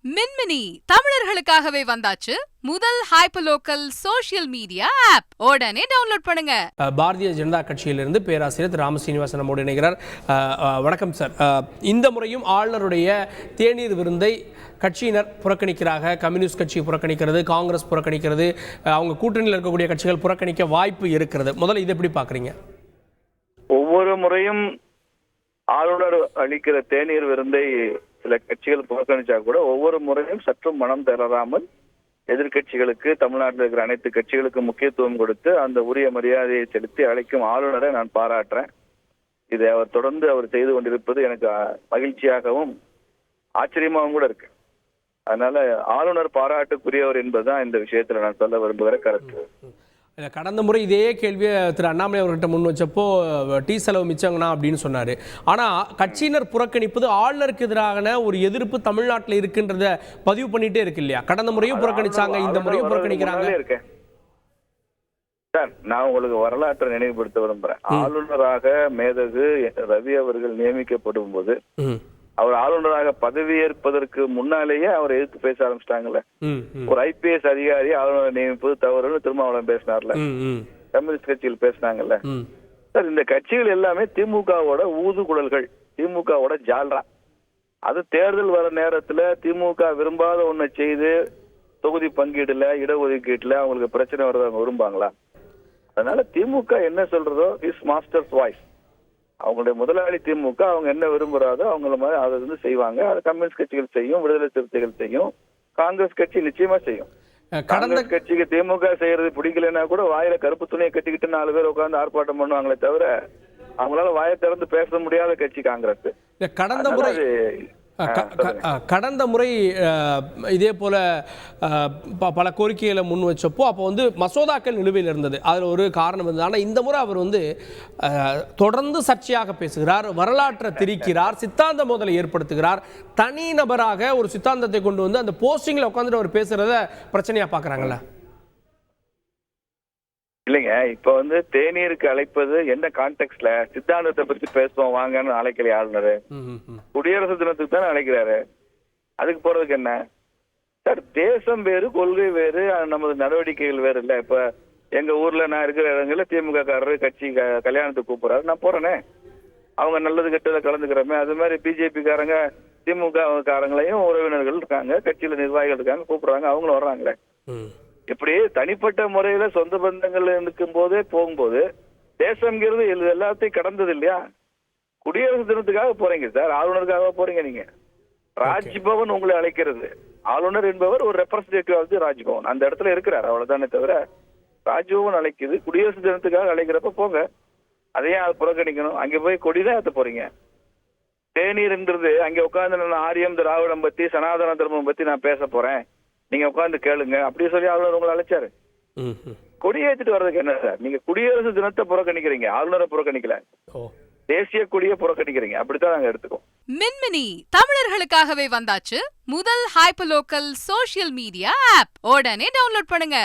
மின்மினி தமிழர்களுக்காகவே வந்தாச்சு முதல் hyper local social media app. உடனே டவுன்லோட் பண்ணுங்க. பாரதிய ஜனதா கட்சியிலிருந்து பேராசிரியர் திரு ராமசீனிவாசன் நம்மோடு இணைகிறார். வணக்கம் சார். இந்த முறையும் ஆளுநருடைய தேநீர் விருந்தை கட்சியினர் புறக்கணிக்கிறாங்க. கம்யூனிஸ்ட் கட்சி புறக்கணிக்கிறது, காங்கிரஸ் புறக்கணிக்கிறது, அவங்க கூட்டணியில் இருக்கக்கூடிய கட்சிகள் புறக்கணிக்க வாய்ப்பு இருக்கிறது. முதல்ல இதை எப்படி பார்க்குறீங்க? ஒவ்வொரு முறையும் ஆளுநர் அளிக்கிற தேநீர் விருந்தை சில கட்சிகள் புறக்கணிச்சா கூட ஒவ்வொரு முறையும் சற்றும் மனம் தளராமல் எதிர்கட்சிகளுக்கு, தமிழ்நாட்டில் இருக்கிற அனைத்து கட்சிகளுக்கும் முக்கியத்துவம் கொடுத்து அந்த உரிய மரியாதையை செலுத்தி அழைக்கும் ஆளுநரை நான் பாராட்டுறேன். இதை அவர் தொடர்ந்து அவர் செய்து கொண்டிருப்பது எனக்கு மகிழ்ச்சியாகவும் ஆச்சரியமாகவும் கூட இருக்கு. அதனால ஆளுநர் பாராட்டுக்குரியவர் என்பதுதான் இந்த விஷயத்துல நான் சொல்ல விரும்புகிற கருத்து. கடந்த முறை இதே கேள்வியை திரு அண்ணாமலை அவர்கிட்ட முன் வச்சப்போ டீ செலவு மிச்சங்கண்ணா அப்படின்னு சொன்னார். ஆனால் கட்சியினர் புறக்கணிப்பது ஆளுநருக்கு எதிரான ஒரு எதிர்ப்பு தமிழ்நாட்டில் இருக்குன்றத பதிவு பண்ணிட்டே இருக்கு இல்லையா? கடந்த முறையும் புறக்கணிச்சாங்க, இந்த முறையும் புறக்கணிக்கிறாங்க. சார், நான் உங்களுக்கு வரலாற்றை நினைவுபடுத்த விரும்புறேன். ஆளுநராக மேதகு ரவி அவர்கள் நியமிக்கப்படும் போது அவர் ஆளுநராக பதவியேற்பதற்கு முன்னாலேயே அவர் எதிர்த்து பேச ஆரம்பிச்சிட்டாங்கல்ல. ஒரு ஐபிஎஸ் அதிகாரி ஆளுநரை நியமிப்பது தவறுன்னு திருமாவளவன் பேசினார்ல, கம்யூனிஸ்ட் கட்சியில் பேசினாங்கல்ல. சார், இந்த கட்சிகள் எல்லாமே திமுகவோட ஊதுகுழல்கள், திமுகவோட ஜால்ரா. அது தேர்தல் வர நேரத்துல திமுக விரும்பாத ஒன்றை செய்து தொகுதி பங்கீடுல, இடஒதுக்கீட்டுல அவங்களுக்கு பிரச்சனை வர்றவங்க விரும்பாங்களா? அதனால திமுக என்ன சொல்றதோ இஸ் மாஸ்டர்ஸ் வாய்ஸ். அவங்களுடைய முதலாளி திமுக, அவங்க என்ன விரும்புறாதோ அவங்கள மாதிரி அதை வந்து செய்வாங்க. அது கம்யூனிஸ்ட் கட்சிகள் செய்யும், விடுதலை சிறுத்தைகள் செய்யும், காங்கிரஸ் கட்சி நிச்சயமா செய்யும். காங்கிரஸ் கட்சிக்கு திமுக செய்யறது பிடிக்கலன்னா கூட வாயில கருப்பு துணியை கட்டிக்கிட்டு 4 பேர் உட்கார்ந்து ஆர்ப்பாட்டம் பண்ணுவாங்களே தவிர அவங்களால வாயை திறந்து பேச முடியாத கட்சி காங்கிரஸ். கடந்த முறை இதே போல பல கோரிக்கைகளை முன் வச்சப்போ அப்போ வந்து மசோதாக்கள் நிலுவையில் இருந்தது. அதில் ஒரு காரணம் இருந்தது. ஆனால் இந்த முறை அவர் வந்து தொடர்ந்து சர்ச்சையாக பேசுகிறார், வரலாற்றை திரிக்கிறார், சித்தாந்த மோதலை ஏற்படுத்துகிறார். தனி நபராக ஒரு சித்தாந்தத்தை கொண்டு வந்து அந்த போஸ்டிங்கில் உட்காந்துட்டு அவர் பேசுறத பிரச்சனையா பார்க்குறாங்களா? இல்லைங்க, இப்ப வந்து தேநீருக்கு அழைப்பது என்ன கான்டெக்ட்ல? சித்தாந்தத்தை பத்தி பேசுவோம் வாங்கன்னு அழைக்கலையே ஆளுநர். குடியரசு தினத்துக்கு தானே அழைக்கிறாரு. அதுக்கு போறதுக்கு என்ன சார்? தேசம் வேறு, கொள்கை வேறு, நமது நடவடிக்கைகள் வேறு இல்ல. இப்ப எங்க ஊர்ல நான் இருக்கிற இடங்கள்ல திமுக காரரு கட்சி கல்யாணத்துக்கு கூப்பிடுறாரு, நான் போறேனே. அவங்க நல்லது கெட்டதை கலந்துக்கிறோமே. அது மாதிரி பிஜேபி காரங்க திமுக காரங்களையும் உறவினர்கள் இருக்காங்க, கட்சியில நிர்வாகிகள் இருக்காங்க, கூப்பிடுறாங்க, அவங்களும் வர்றாங்களே. இப்படி தனிப்பட்ட முறையில சொந்த பந்தங்கள் இருக்கும் போதே போகும்போது தேசம்ங்கிறது எல்லாத்தையும் கடந்தது இல்லையா? குடியரசு தினத்துக்காக போறீங்க சார், ஆளுநருக்காக போறீங்க நீங்க. ராஜ்பவன் உங்களை அழைக்கிறது. ஆளுநர் என்பவர் ஒரு ரெப்ரஸன்டேட்டிவ் ஆஃப் தி ராஜ்பவன், அந்த இடத்துல இருக்கிறார், அவ்வளவுதானே தவிர ராஜ்பவன் அழைக்குது. குடியரசு தினத்துக்காக அழைக்கிறப்ப போங்க. அதையே புறக்கணிக்கணும்? அங்க போய் கொடிதான் ஏத்த போறீங்க. தேநீர்ன்றது அங்க உட்கார்ந்து நான் ஆரியம் திராவிடம் பத்தி, சனாதன தர்மம் பத்தி நான் பேச போறேன், நீங்க உட்கார்ந்து கேளுங்க அப்படி சொல்லி ஆளுநர் உங்களை அழைச்சாரு. கொடியேற்றிட்டு வர்றதுக்கு என்ன சார்? நீங்க குடியரசு தினத்தை புறக்கணிக்கிறீங்க, ஆளுநரை புறக்கணிக்கல, தேசிய கொடியை புறக்கணிக்கிறீங்க. அப்படித்தான் நாங்க எடுத்துக்கோம். மின்மினி தமிழர்களுக்காகவே வந்தாச்சு முதல் hyper local social media app. உடனே டவுன்லோட் பண்ணுங்க.